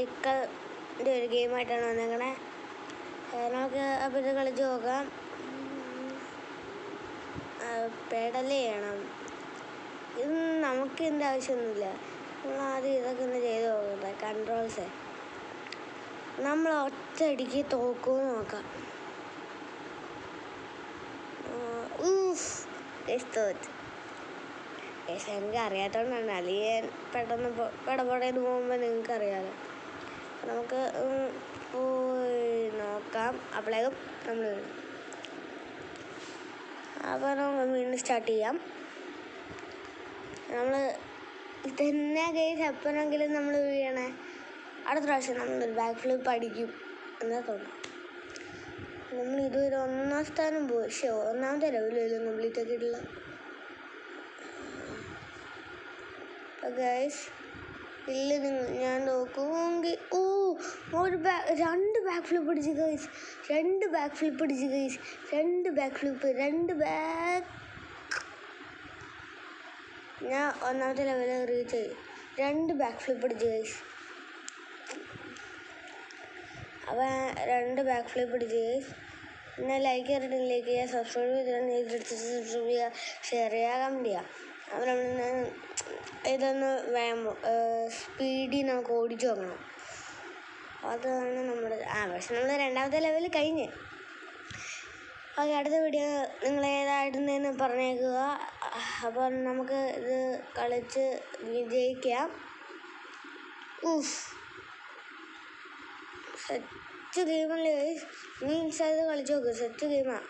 സൈക്കിളിൻ്റെ ഒരു ഗെയിമായിട്ടാണ് വന്നേക്കണേ. നമുക്ക് അപ്പോൾ ഇത് കളിച്ച് നോക്കാം. പെഡൽ ചെയ്യണം. ഇത് നമുക്ക് ഇതിൻ്റെ ആവശ്യമൊന്നുമില്ല. നമ്മൾ ആദ്യം ഇതൊക്കെ ഒന്ന് ചെയ്ത് നോക്കട്ടെ. കൺട്രോൾസ് നമ്മൾ ഒറ്റയടിക്ക് തോക്കുമെന്ന് നോക്കാം. എനിക്ക് അറിയാത്തതുകൊണ്ടാണ്. അല്ലെങ്കിൽ പെട്ടെന്ന് പടപടയിൽ പോകുമ്പോൾ നിങ്ങൾക്കറിയാമല്ലോ. നമുക്ക് നോക്കാം. അപ്പോഴേക്കും നമ്മൾ അപ്പോൾ നമുക്ക് വീണ്ടും സ്റ്റാർട്ട് ചെയ്യാം. നമ്മൾ ഇതന്നെ കേസ് എപ്പോഴെങ്കിലും നമ്മൾ വീഴണേ. അടുത്ത പ്രാവശ്യം നമ്മളൊരു ബാക്ക് ഫ്ലിപ്പ് അടിക്കും എന്നാ തോന്നും. നമ്മൾ ഇതുവരെ 1ാം സ്ഥാനം പോയി. പക്ഷേ 1ാമത്തെ ലെവലിലും കംപ്ലീറ്റ് ആക്കിയിട്ടില്ല. ഗൈസ് ഇല്ല, ഞാൻ നോക്കുമെങ്കിൽ രണ്ട് ബാക്ക് ഫ്ലിപ്പ് അടിച്ച് ഗൈസ്. 2 ബാക്ക് ഫ്ലിപ്പ് അടിച്ച് ഗൈസ്. 2 back flip. ഞാൻ 1ാമത്തെ ലെവലിൽ റീച്ച് ചെയ്തു. 2 ബാക്ക് ഫ്ലിപ്പ് അടിച്ച് ഗൈസ്. അപ്പോൾ 2 ബാക്ക് ഫ്ലിപ്പ് അടിച്ച് ഗൈസ്. പിന്നെ ലൈക്ക് ചെയ്തിട്ട് ലൈക്ക് ചെയ്യുക, സബ്സ്ക്രൈബ് ചെയ്തിട്ട് സബ്സ്ക്രൈബ് ചെയ്യുക, ഷെയർ ചെയ്യുക, കമൻറ്റ് ചെയ്യുക. അപ്പോൾ നമ്മൾ ഇതൊന്ന് സ്പീഡിൽ നമുക്ക് ഓടിച്ചു നോക്കണം. അതാണ് നമ്മുടെ പക്ഷെ നമ്മൾ 2ാമത്തെ ലെവലിൽ കഴിഞ്ഞ്. ഓക്കെ, അടുത്ത വീഡിയോ നിങ്ങൾ ഏതായിട്ടെന്ന് പറഞ്ഞേക്കുക. അപ്പോൾ നമുക്ക് ഇത് കളിച്ച് വിജയിക്കാം. സെറ്റ് ഗെയിമല്ലേ മീൻസ് അത് കളിച്ച് നോക്കുക. സെറ്റ് ഗെയിമാണ്.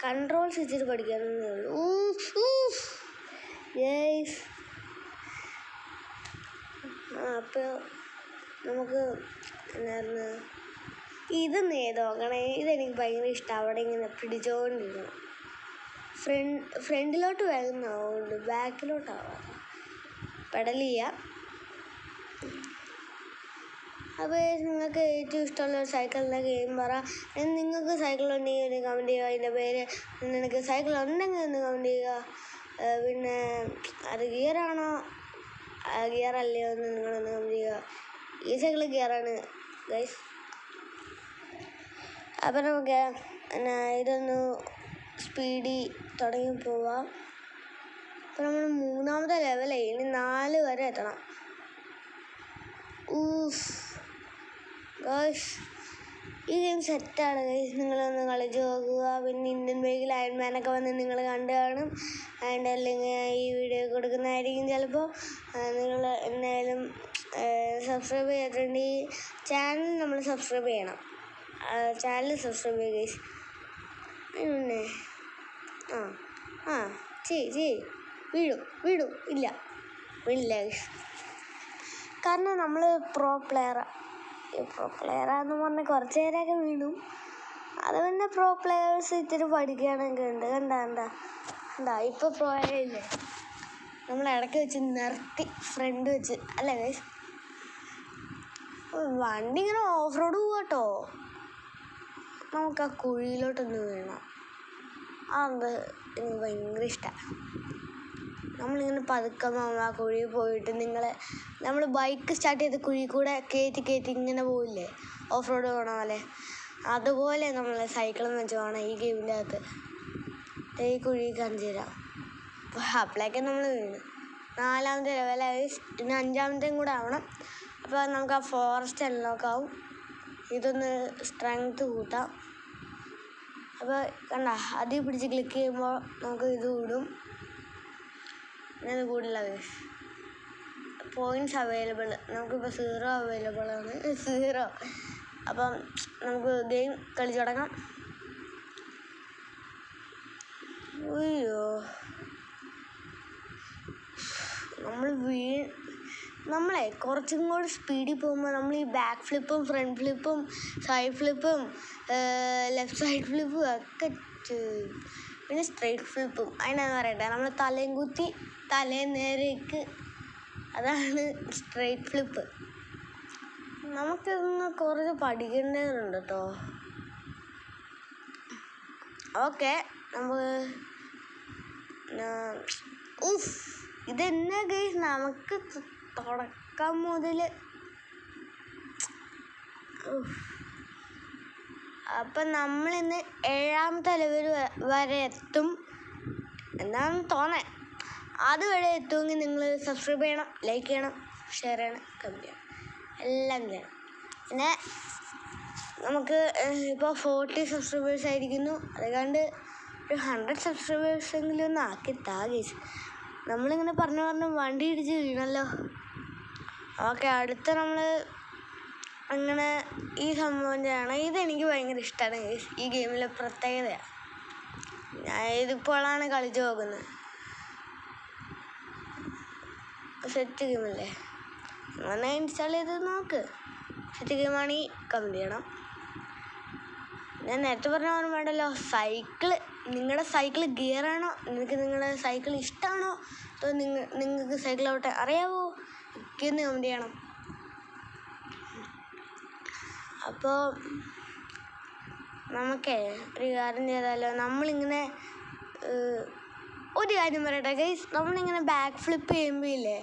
കൺട്രോൾസ് ഇച്ചിരി പഠിക്കാനേ ഉള്ളൂ. അപ്പോൾ നമുക്ക് എന്നായിരുന്നു ഇതൊന്ന് ചെയ്ത് നോക്കണേ. ഇതെനിക്ക് ഭയങ്കര ഇഷ്ടമാണ്. അവിടെ ഇങ്ങനെ പിടിച്ചുകൊണ്ടിരുന്നു. ഫ്രണ്ടിലോട്ട് വേഗമാവുന്നുണ്ട്, ബാക്കിലോട്ടാവാതെ പെഡൽ ചെയ്യാം. അപ്പോൾ നിങ്ങൾക്ക് ഏറ്റവും ഇഷ്ടമുള്ള ഒരു സൈക്കിളിൻ്റെ ഗെയിം പറ. നിങ്ങൾക്ക് സൈക്കിൾ ഉണ്ടെങ്കിൽ ഒന്ന് കമൻറ്റ് ചെയ്യുക. അതിൻ്റെ പേര് നിനക്ക് സൈക്കിൾ ഉണ്ടെങ്കിൽ ഒന്ന് കമൻറ്റ് ചെയ്യുക. പിന്നെ അത് ഗിയറാണോ ഗിയറല്ലയോ എന്ന് നിങ്ങളൊന്ന് കമൻറ്റ് ചെയ്യുക. ഈ സൈക്കിൾ ഗിയറാണ് ഗൈസ്. അപ്പം നമുക്ക് ഇതൊന്ന് സ്പീഡിൽ തുടങ്ങി പോവാം. അപ്പം നമ്മൾ 3ാമത്തെ ലെവലായി. ഇനി 4 വരെ എത്തണം. ഗൈസ് ഈ ഗെയിം സെറ്റാണ് ഗൈസ്. നിങ്ങളൊന്ന് കളിച്ച് നോക്കുക. പിന്നെ ഇന്ത്യൻ ബൈക്കിൽ അയൺമാനൊക്കെ വന്ന് നിങ്ങൾ കണ്ടു കാണും. അതിൻ്റെ അല്ലെങ്കിൽ ഈ വീഡിയോ കൊടുക്കുന്നതായിരിക്കും ചിലപ്പോൾ. നിങ്ങൾ എന്തായാലും സബ്സ്ക്രൈബ് ചെയ്തിട്ടുണ്ടെങ്കിൽ ചാനൽ നമ്മൾ സബ്സ്ക്രൈബ് ചെയ്യണം. ചാനൽ സബ്സ്ക്രൈബ് ചെയ്യുക ഗൈസ്. പിന്നെ വീഴും ഇല്ല ഗൈസ്. കാരണം നമ്മൾ പ്രോ പ്ലെയറാന്ന് പറഞ്ഞാൽ കുറച്ച് നേരമൊക്കെ വീണു. അത് പിന്നെ പ്രോ പ്ലെയേഴ്സ് ഇത്തിരി പഠിക്കുകയാണെങ്കിൽ ഉണ്ട്. കണ്ടാ ഇപ്പോൾ പ്രോ ഇല്ലേ. നമ്മൾ ഇടയ്ക്ക് വെച്ച് നിർത്തി ഫ്രണ്ട് വെച്ച് അല്ലേ ഗൈസ്. വണ്ടി ഇങ്ങനെ ഓഫ് റോഡ് പോവാട്ടോ. നമുക്ക് ആ കുഴിയിലോട്ടൊന്ന് വീഴണം. അത് എനിക്ക് ഭയങ്കര ഇഷ്ടമാണ്. നമ്മളിങ്ങനെ പതുക്കെ ആ കുഴി പോയിട്ട് നമ്മൾ ബൈക്ക് സ്റ്റാർട്ട് ചെയ്ത് കുഴി കൂടെ കയറ്റി ഇങ്ങനെ പോവില്ലേ, ഓഫ് റോഡ് പോകണ പോലെ. അതുപോലെ നമ്മൾ സൈക്കിളെന്ന് വെച്ച് പോകണം ഈ ഗെയിമിൻ്റെ അകത്ത്. ഈ കുഴി കാണിച്ചു തരാം. അപ്പോൾ അപ്പോഴേക്കും നമ്മൾ വീണ്. 4ാമത്തെ ലെവലായി. പിന്നെ 5ാമത്തെയും കൂടെ ആവണം. അപ്പോൾ നമുക്ക് ആ ഫോറസ്റ്റ് അൺലോക്ക് ആവും. ഇതൊന്ന് സ്ട്രെങ്ത് കൂട്ടാം. അപ്പോൾ അതിൽ പിടിച്ച് ക്ലിക്ക് ചെയ്യുമ്പോൾ നമുക്ക് ഇത് കൂടും. ഇത് കൂടില്ല ഗൈസ്. പോയിൻറ്റ്സ് അവൈലബിൾ നമുക്കിപ്പോൾ 0 അവൈലബിൾ ആണ്. 0. അപ്പം നമുക്ക് ഗെയിം കളിച്ച് തുടങ്ങാം. നമ്മളെ കുറച്ചും കൂടി സ്പീഡിൽ പോകുമ്പോൾ നമ്മൾ ഈ ബാക്ക് ഫ്ലിപ്പും ഫ്രണ്ട് ഫ്ലിപ്പും സൈഡ് ഫ്ലിപ്പും ലെഫ്റ്റ് സൈഡ് ഫ്ലിപ്പും ഒക്കെ പിന്നെ സ്ട്രെയിറ്റ് ഫ്ലിപ്പും അതിനാന്ന് പറയട്ടെ. നമ്മൾ തലയും കുത്തി തലയും നേരേക്ക്, അതാണ് സ്ട്രെയിറ്റ് ഫ്ലിപ്പ്. നമുക്കിതൊന്ന് കുറച്ച് പഠിക്കേണ്ടതുണ്ട് കേട്ടോ. ഓക്കെ, നമുക്ക് ഇതെന്നാ ഗൈസ്, നമുക്ക് തുടക്കം മുതൽ അപ്പം നമ്മളിന്ന് 7ാമത്തെ ലെവൽ വരെ എത്തും എന്നാണ് തോന്നേ. അതുവരെ എത്തുമെങ്കിൽ നിങ്ങൾ സബ്സ്ക്രൈബ് ചെയ്യണം, ലൈക്ക് ചെയ്യണം, ഷെയർ ചെയ്യണം, കമൻറ്റ് ചെയ്യണം, എല്ലാം ചെയ്യണം. പിന്നെ നമുക്ക് ഇപ്പോൾ 40 സബ്സ്ക്രൈബേഴ്സ് ആയിരിക്കുന്നു. അതുകൊണ്ട് ഒരു 100 സബ്സ്ക്രൈബേഴ്സെങ്കിലും ഒന്ന് ആക്കി ഗൈസ്. നമ്മളിങ്ങനെ പറഞ്ഞ് വണ്ടി ഇടിച്ച് വീണല്ലോ. ഓക്കെ, അടുത്ത നമ്മൾ അങ്ങനെ ഈ സംഭവം ചെയ്യണം. ഇതെനിക്ക് ഭയങ്കര ഇഷ്ടമാണ് ഗൈസ്. ഈ ഗെയിമിലെ പ്രത്യേകതയാണ്. ഞാൻ ഇതിപ്പോഴാണ് കളിച്ച് നോക്കുന്നത്. സെറ്റ് ഗെയിമല്ലേ, അങ്ങനെ ഇൻസ്റ്റാൾ ചെയ്ത് നോക്ക്. സെറ്റ് ഗെയിമാണെങ്കിൽ കമൻറ്റ് ചെയ്യണം. ഞാൻ നേരത്തെ പറഞ്ഞ ഓർമ്മ വേണ്ടല്ലോ, നിങ്ങളുടെ സൈക്കിൾ ഗിയറാണോ, നിങ്ങളുടെ സൈക്കിൾ ഇഷ്ടമാണോ, അതോ നിങ്ങൾക്ക് സൈക്കിൾ ആവട്ടെ അറിയാവോ, ഒക്കെയൊന്ന് കമൻറ്റ് ചെയ്യണം. അപ്പോൾ നമുക്കേ ഒരു കാര്യം ചെയ്താലോ. നമ്മളിങ്ങനെ ഒരു കാര്യം പറയട്ടെ ഗൈസ്, നമ്മളിങ്ങനെ ബാക്ക് ഫ്ലിപ്പ് ചെയ്യുമ്പോൾ ഇല്ലേ,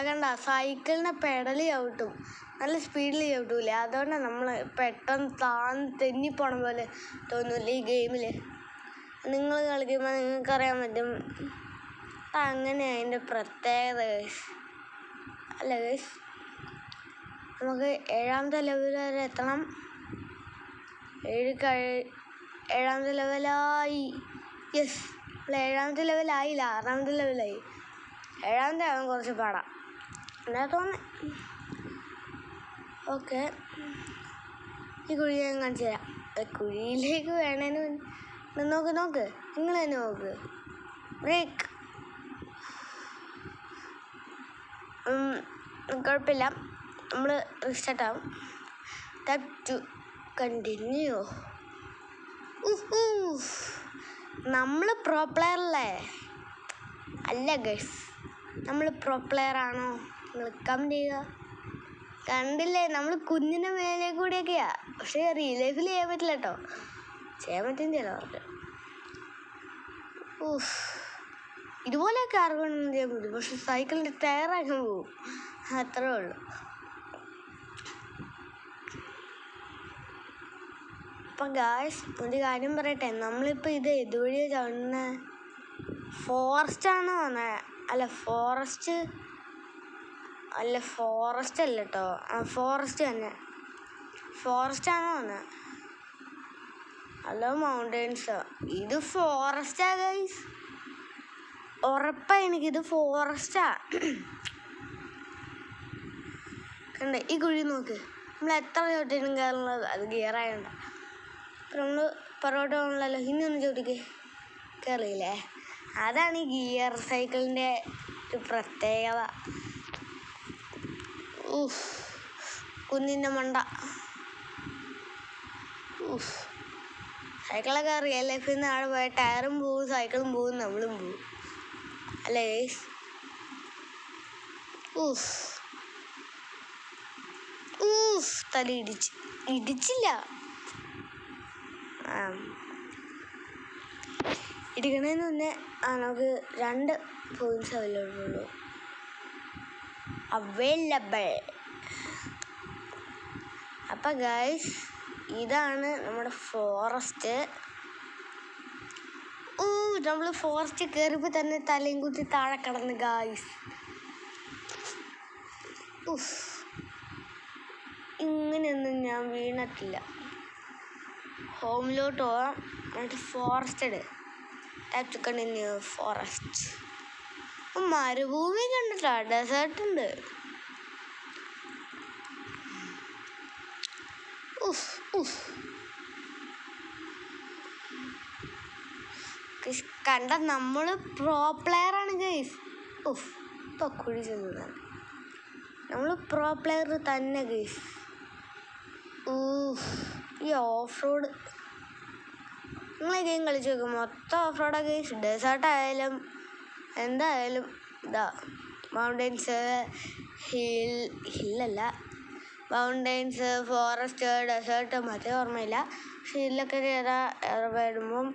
കണ്ട സൈക്കിളിനെ പെഡൽ ചവിട്ടും, നല്ല സ്പീഡിൽ ചവിട്ടൂലേ. അതുകൊണ്ടാണ് നമ്മൾ പെട്ടെന്ന് തെന്നിപ്പോണ പോലെ തോന്നൂല ഈ ഗെയിമിൽ. നിങ്ങൾ കളിക്കുമ്പോൾ നിങ്ങൾക്കറിയാൻ പറ്റും. അങ്ങനെയാണ് അതിൻ്റെ പ്രത്യേകത ഗൈസ്. അല്ല ഗൈസ്, നമുക്ക് 7ാമത്തെ ലെവൽ വരെ എത്തണം. 7ാമത്തെ ലെവലായി. യെസ്, 7ാമത്തെ ലെവലായില്ല, 6ാമത്തെ ലെവലായി. 7ാമത്തെ ആവാൻ കുറച്ച് പാടാം എന്നാ തോന്നേ. ഓക്കെ, ഈ കുഴി ഞാൻ കാണിച്ചു തരാം. കുഴിയിലേക്ക് വേണേന് നോക്ക്, നിങ്ങൾ തന്നെ നോക്ക്. ബ്രേക്ക്, കുഴപ്പമില്ല, നമ്മൾ റീസ്റ്റാർട്ട് ആവും. Tap to continue. നമ്മൾ പ്രോ പ്ലെയർ അല്ലേ? അല്ല ഗൈസ്, നമ്മൾ പ്രോ പ്ലെയർ ആണോ? നിങ്ങൾ കമൻറ്റ് ചെയ്യുക. കണ്ടില്ലേ, നമ്മൾ കുഞ്ഞിൻ്റെ മേലെ കൂടിയൊക്കെയാ. പക്ഷേ റിയൽ ലൈഫിൽ ചെയ്യാൻ പറ്റില്ല കേട്ടോ. ചെയ്യാൻ പറ്റും ചിലവർക്ക്. ഇതുപോലെയൊക്കെ ആർക്കൊന്നും ചെയ്യാൻ പറ്റും, പക്ഷെ സൈക്കിളിൻ്റെ ടയറാക്കാൻ പോകും, അത്രേ ഉള്ളൂ. അപ്പം ഗായ്സ്, ഒരു കാര്യം പറയട്ടെ. നമ്മളിപ്പോൾ ഇത് ഇതുവഴിയാണ് ചവിടുന്നത്. ഫോറസ്റ്റാണോ വന്നത്? അല്ല, ഫോറസ്റ്റ് അല്ല കേട്ടോ. ഫോറസ്റ്റ് തന്നെ. ഫോറസ്റ്റാണോ വന്നത്? അല്ല, മൗണ്ടെയ്ൻസോ? ഇത് ഫോറസ്റ്റാ ഗൈസ്, ഉറപ്പാണ് എനിക്കിത് ഫോറസ്റ്റാ. കണ്ടേ, ഈ കുഴി നോക്ക്. നമ്മൾ എത്ര ചവിട്ടിനും കയറുള്ളത്, അത് ഗിയറായണ്ട. അപ്പം നമ്മൾ പുറകോട്ട് പോകണല്ലോ, ഇനി ഒന്ന് ചവിട്ടിക്ക്, കയറിയില്ലേ? അതാണ് ഈ ഗിയർ സൈക്കിളിൻ്റെ ഒരു പ്രത്യേകത. കുഞ്ഞിൻ്റെ മണ്ട. സൈക്കിളൊക്കെ റിയൽ ലൈഫിൽ നിന്ന് ആടെ പോയ ടയറും പോവും, സൈക്കിളും പോവും, നമ്മളും പോവും, അല്ലേ? തല ഇടിച്ചില്ല. ഇടിക്കണേന്ന് മുന്നേ നമുക്ക് 2 പോയിന്റ്സ് അവൈലബിൾ. അപ്പം ഗൈസ്, ഇതാണ് നമ്മുടെ ഫോറസ്റ്റ്. നമ്മൾ ഫോറസ്റ്റ് കയറിയപ്പോൾ തന്നെ തലയും കുത്തി താഴെ കിടന്ന് ഗൈസ്. ഇങ്ങനെയൊന്നും ഞാൻ വീണിട്ടില്ല. ഹോമിലോട്ട് പോകാം, എന്നിട്ട് forest tap to continue. Forest, മരുഭൂമി കണ്ടിട്ടാ, ഡെസേർട്ട് ഉണ്ട്. കണ്ട, നമ്മൾ പ്രോ പ്ലെയർ ആണ് ഗൈസ്. ഇപ്പൊ കുഴി ചെന്നതാണ്. നമ്മൾ പ്രോ പ്ലെയർ തന്നെ ഗൈസ്. ഈ ഓഫ് റോഡ് നിങ്ങൾ ഈ ഗെയിം കളിച്ച് നോക്കും, മൊത്തം ഓഫ് റോഡാണ് ഗൈസ്. ഡെസേർട്ടായാലും എന്തായാലും ഇതാ, മൗണ്ടെയ്ൻസ്, ഹില്ലല്ല, മൗണ്ടെയ്ൻസ്, ഫോറസ്റ്റ്, ഡെസേർട്ട്, മറ്റേ ഓർമ്മയില്ല. പക്ഷെ ഹില്ലൊക്കെ വരുമ്പം.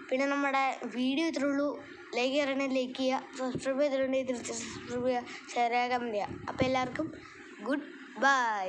പിന്നെ നമ്മുടെ വീഡിയോ ഇത്രേ ഉള്ളൂ. ലൈക്ക് ചെയ്യണമെങ്കിൽ ലൈക്ക് ചെയ്യുക, സബ്സ്ക്രൈബ് ചെയ്തിട്ടുണ്ടെങ്കിൽ തിരിച്ച് സബ്സ്ക്രൈബ് ചെയ്യുക, ഷെയർ ചെയ്യുക, കമൻറ്റ് ചെയ്യുക. അപ്പോൾ എല്ലാവർക്കും ഗുഡ് ബൈ.